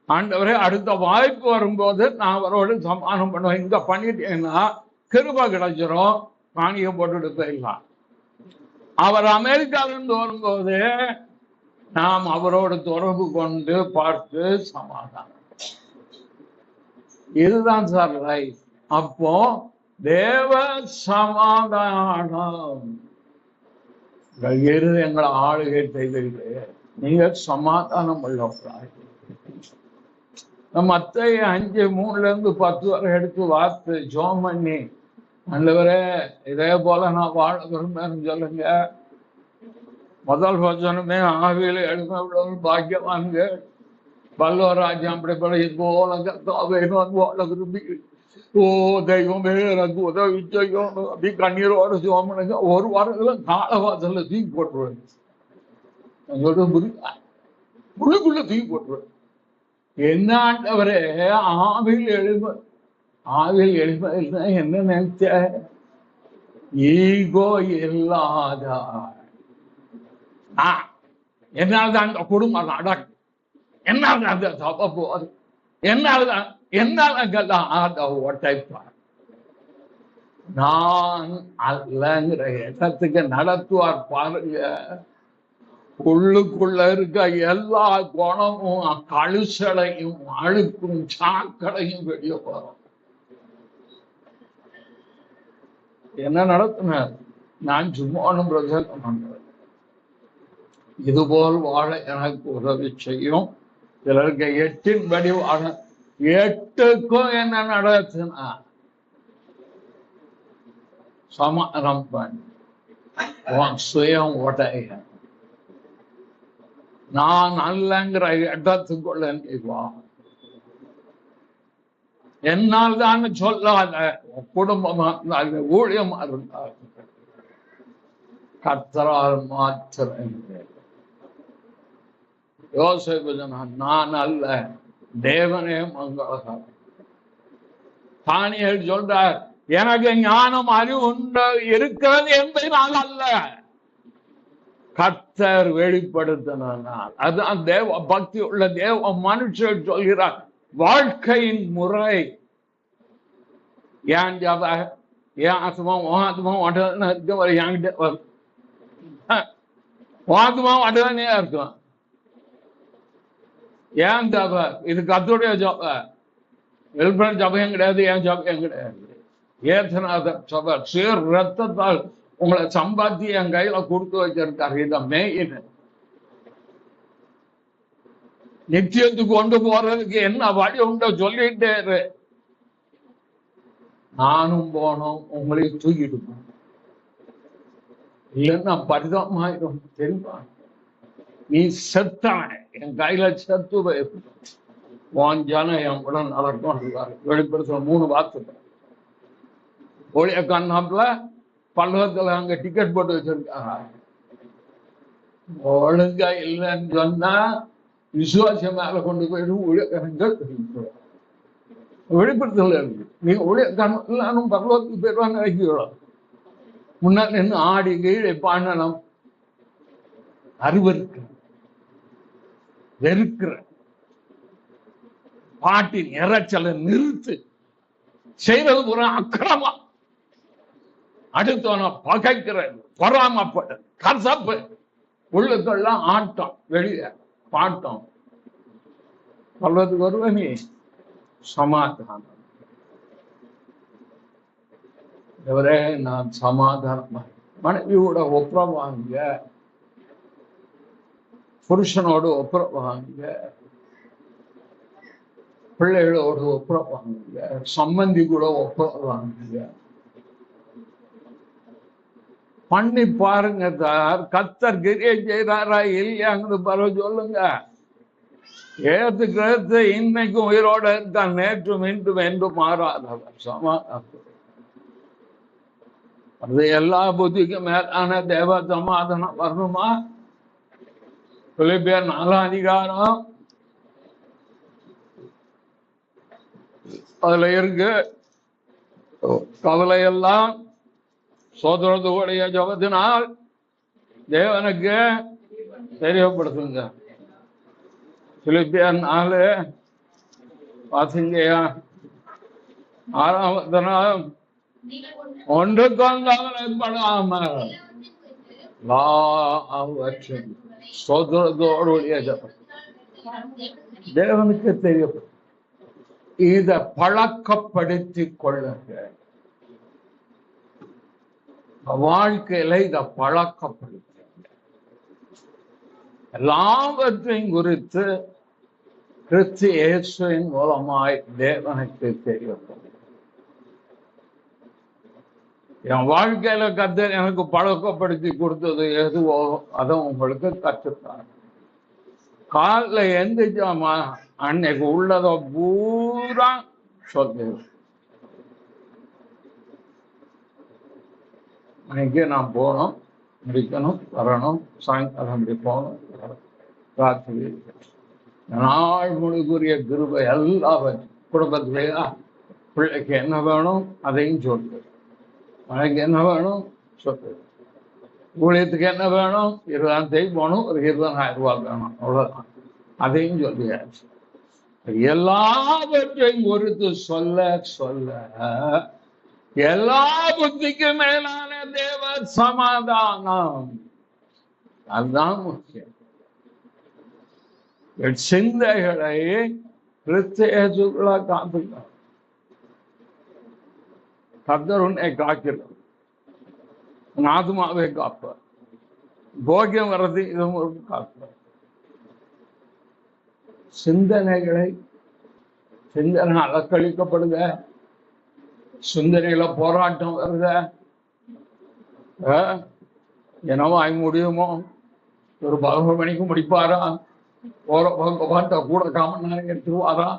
ஆண்டவரே அடுத்த வாய்ப்பு வரும்போது நான் அவரோடு சமாதானம் பண்ணுவேன். இங்க பண்ணிட்டேன்னா கிருபை கிடைச்சிரும், காணியை போட்டுட்டு போயிடலாம். அவர் அமெரிக்காவிலிருந்து வரும்போது நாம் அவரோடு தொடர்பு கொண்டு பார்த்து சமாதானம். இதுதான் சார் லைஃப். அப்போ தேவ சமாதானம் எங்களை ஆளுகை செய்து நீங்க சமாதானம் உள்ளவர்களாய். மத்தேயு 5:3-10 வரை எடுத்து வார்த்தை ஜோம் பண்ணி, நல்லவரே இதே போல நான் வாழ விரும்புறேன்னு சொல்லுங்க. முதல் வசனமே ஆவியில எழுத பாக்கியவான்க பல்லவராஜ்யம் அப்படி போல இதுபோல வாழ விரும்பி ஓ தெய்வமே எனக்கு உதவி செய்யும் அப்படி கண்ணீரோட சோமனுங்க. ஒரு வாரத்துல காலவாசல்ல தூக்கி போட்டுருவேன். முழுக்குள்ள தூக்கி போட்டுருவேன். என்ன ஆண்டவரே ஆவில் எழுப்ப என்ன நினைச்ச? ஈகோ இல்லாத என்னால்தான் அந்த குடும்பம் நடக்கும், என்னால்தான் அந்த சபை போது, என்னால்தான் ஓட்டைப்பார். நான் அல்லங்கிற இடத்துக்கு நடத்துவார் பாருங்க. உள்ளுக்குள்ள இருக்க எல்லா குணமும் கழுசலையும் அழுக்கும் சாக்கடையும் வெளியே போறோம். என்ன நடத்தினார்? நான் சும்மா ஒன்றும் பிரசங்கம் பண்றேன். இதுபோல் வாழ எனக்கு உதவி செய்யும். சிலருக்கு 8 வாழ. 8க்கும் என்ன நடத்தினா சமாதானம் பண்ணி சுயம் உடைய நான் அல்லங்கிற இடத்துக்குள்ள வா. என்னால் தான் சொல்லாத குடும்பமா இருந்தாங்க, ஊழியமா இருந்தாங்க, கர்த்தரால் மாத்திரம். யோசேப்பு நான் அல்ல, தேவனே மங்களம். தானியேல் சொல்றார், எனக்கு ஞானம் அறிவு உண்டு இருக்கிறது என்பதனால் அல்ல, கர்த்தர் வெளிப்படுத்தினார். அதுதான் தேவ பக்தி உள்ள தேவ மனுஷர் சொல்கிறார். வாழ்க்கையின் முறை ஏன் ஆத்மா அடனே இருக்கும். ஏன் ஜப? இது கர்த்தருடைய ஜப. வெல்பரன் ஜபம் கிடையாது, ஏன் ஜபம் கிடையாது. ஏசுநாதர் சபை சேர் ரத்தத்தால் உங்களை சம்பாத்தி என் கையில கொடுத்து வச்சிருக்காரு. இத மெயின் நிச்சயத்துக்கு கொண்டு போறதுக்கு என்ன வழி உண்டோ சொல்லிட்டே இரு. நானும் போனோம், உங்களை தூக்கிட்டு போனோம். இல்லைன்னா பரிதமாயிரும் தெரியுமா? நீ செத்தான், என் கையில செத்து உன் ஜனம் என் கூட நடக்கும். வெளிப்படுத்த 3 வார்த்தை ஒளிய கண்ணாப்புல பல்லவத்துல அங்க டிக்கெட் போட்டு வச்சிருக்காங்க. ஒழுங்கா இல்லைன்னு சொன்னா விசுவாசம் மேல கொண்டு போயிட்டு ஊழியக்காரங்கள் வெளிப்படுத்தல இருக்கு. நீங்க ஊழியக்காரன் பல்லவத்துக்கு போயிடுவாங்க நினைக்கிறோம். முன்னாடி நின்று ஆடி கீழே பாண்டனம் அறிவருக்கு வெறுக்கிற பாட்டின் இறைச்சலை நிறுத்து. செய்வது பூரா அக்கிரமா, அடுத்தவன பகைக்கிற, பொறாமப்பட, கசப்பு, உள்ளுக்கெல்லாம் ஆட்டம், வெளியே பாட்டம். சொல்றதுக்கு வருவனே சமாதானம். இவரே நான் சமாதானம். மனைவியோட ஒப்புரவாங்க, புருஷனோடு ஒப்புரவாங்க, பிள்ளைகளோடு ஒப்புரவாங்க, சம்பந்தி கூட ஒப்புரவாங்க. பண்ணி பாருங்க சார். கர்த்தர் கிரியை செய்யறாரா இல்லையாங்கிறது பரவ சொல்லுங்க. ஏத்துக்கிறது இன்னைக்கும் உயிரோட இருக்கா, நேற்றும் இன்றும் என்றும் மாறாதவர். சமாதானம் அது எல்லா புத்திக்கும் மேலான தேவ சமாதானம் வரணுமா? பிலிப்பியர் 4ஆம் அதிகாரம் அதுல இருக்கு. கவலையெல்லாம் சோதரத்துடைய ஜபத்தினால் தேவனுக்கு தெரியப்படுத்துங்க. பிலிப்பியர் 4 வாசிங்கயா 6ஆம் வசனம். ஒன்றுக்கும் கவலைப்படாமல் எல்லாவற்றையும் ஸ்தோத்திரத்தோடு தேவனுக்கு தெரியும். இத பழக்கப்படுத்திக் கொள்ளுங்க. வாழ்க்கையில இத பழக்கப்படுத்த எல்லாவற்றையும் குறித்து கிறிஸ்து இயேசுவின் மூலமாய் தேவனுக்கு தெரியும். என் வாழ்க்கையில கர்த்தர் எனக்கு பழக்கப்படுத்தி கொடுத்தது எதுவோ அதை உங்களுக்கு கற்றுத்தார். காலைல எந்திரிச்சோமா அன்னைக்கு உள்ளத பூரா சொல்லு. அன்னைக்கு நான் போனோம், முடிக்கணும், வரணும், சாயங்காலம் இப்படி போகணும், ராத்திரி நாள் முழுக்குரிய கிருபை எல்லாவற்றும் குடும்பத்திலேயா பிள்ளைக்கு என்ன வேணும் அதையும் சொல்லு. மழைக்கு என்ன வேணும் சொல்லு. ஊழியத்துக்கு என்ன வேணும் 20,000 தேதி போகணும், ஒரு 20,000 ரூபாய் வேணும், அவ்வளவுதான். அதையும் சொல்லியாச்சு. எல்லாவற்றையும் குறித்து சொல்ல சொல்ல எல்லா புத்திக்கு மேலான தேவ சமாதானம் அதுதான் முக்கியம். சிந்தைகளை கிறிஸ்தேசுகளா காத்துக்கலாம். கர்த்தர் உன்னை காக்கிறார், உன் ஆத்மாவை காப்பார், போகியம் வர்றது இதுவும் காப்பார். சிந்தனை அலக்களிக்கப்படுத, சிந்தனையில போராட்டம் வருத. என்னவோ முடியுமோ, ஒரு 11 மணிக்கு முடிப்பாரா, போற கூட காமன் நேரம் எடுத்துருவாரா,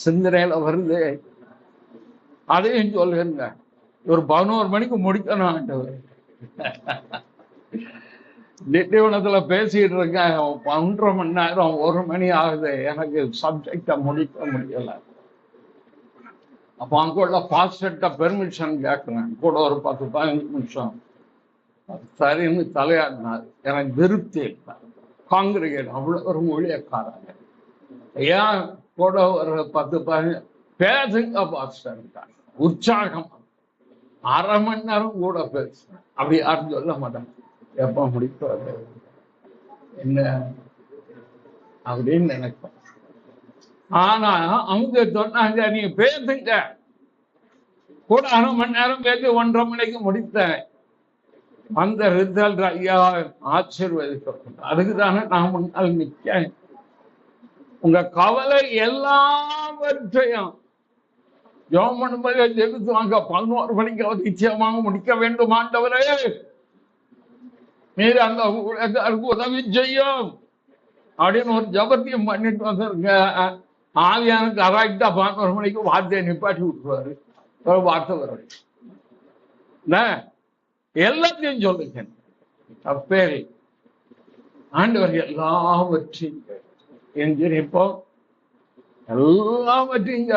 சிந்தனையில வருது. அதையும் சொல்லுங்க, ஒரு 11 மணிக்கு முடிக்கணும். திட்டவனத்துல பேசிட்டு இருக்கேன், 1.5 மணி நேரம் 1 மணி ஆகுது, எனக்கு சப்ஜெக்ட முடிக்க முடியல. அப்ப அங்குள்ள பாஸ்டர்ட்ட பெர்மிஷன் கேட்கிறேன், கூட ஒரு 10-15 நிமிஷம். சரின்னு தலையாடினார். எனக்கு திருப்தி இல்லை. காங்கிரிகேட் அவ்வளவு ஒரு ஊழியக்காரங்க, ஏன் கூட ஒரு 10-15 பேசுங்க பாஸ்டர், உற்சாகம். 1/2 மணி நேரம் கூட பேசுறேன். அப்படி யாரும் சொல்ல மாட்டாங்க, எப்ப முடிப்பாரு என்ன அப்படின்னு நினைப்பேன். ஆனா அவங்க சொன்னாங்க, நீங்க பேசுங்க. கூட 1/2 மணி நேரம் பேசி 1.5 மணிக்கு முடித்தேன். அந்த ரிசல்ட் ஐயா ஆசீர்வதிக்கப்பட்ட. அதுக்குதானே நான் முன்னால் நிற்க. உங்க கவலை எல்லாவற்றையும் ஜெபம் பண்ணும்போது ஜெபிச்சுவாங்க. 11 மணிக்கு நிச்சயமாக முடிக்க வேண்டும் ஆண்டவரே, நீர் அந்த உதவி செய்யும் அப்படின்னு ஒரு ஜபத்தையும் பண்ணிட்டு வந்துருங்க. ஆவியானுக்கு கரெக்டா 11 மணிக்கு வார்த்தையை நிப்பாட்டி விட்டுருவாரு. ஒரு வார்த்தை வரும், எல்லாத்தையும் சொல்லுங்க. அப்பேரி ஆண்டவர் எல்லாவற்றையும் எஞ்சிருப்போம், எல்லாவற்றையும்